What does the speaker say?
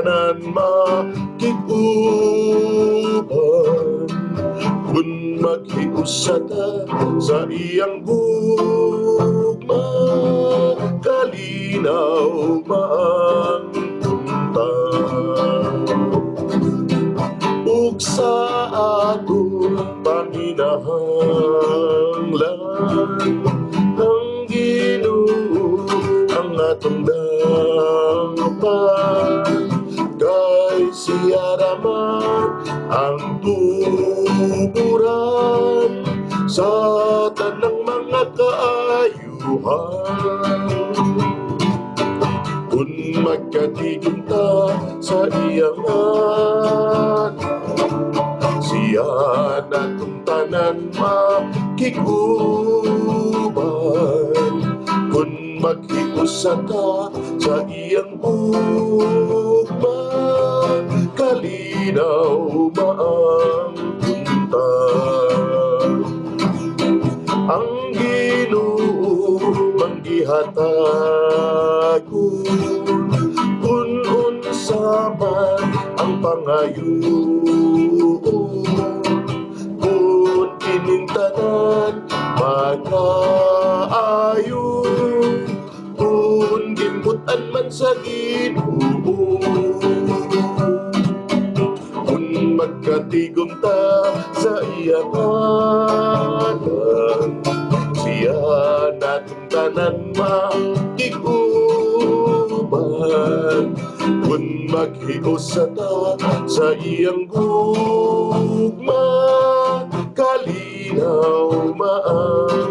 tanan makig-uban. Kung maghiusata sa iyang gugma, kalinaw maang punta. Ug sa atong panginahanglan, ang Ginoo ang atong dapat. Kay siya raman ang tuburan sa tanang mga kaayuhan. Kung magkatigom ta sa iyang anak, siya natong tanan makig-uban. Kung maghiusata sa iyang ugma, kalinaw maang punta. Ang Ginoo manggihatagod kung unsa man ang pangayoon. Kung kining tanan magkaayo, kung gimbutan man sa Ginoo. Kung magkatigom ta sa iyang anak, siya natong tanan makig-uban. Kung maghiusata sa iyang gugma, kalinaw maang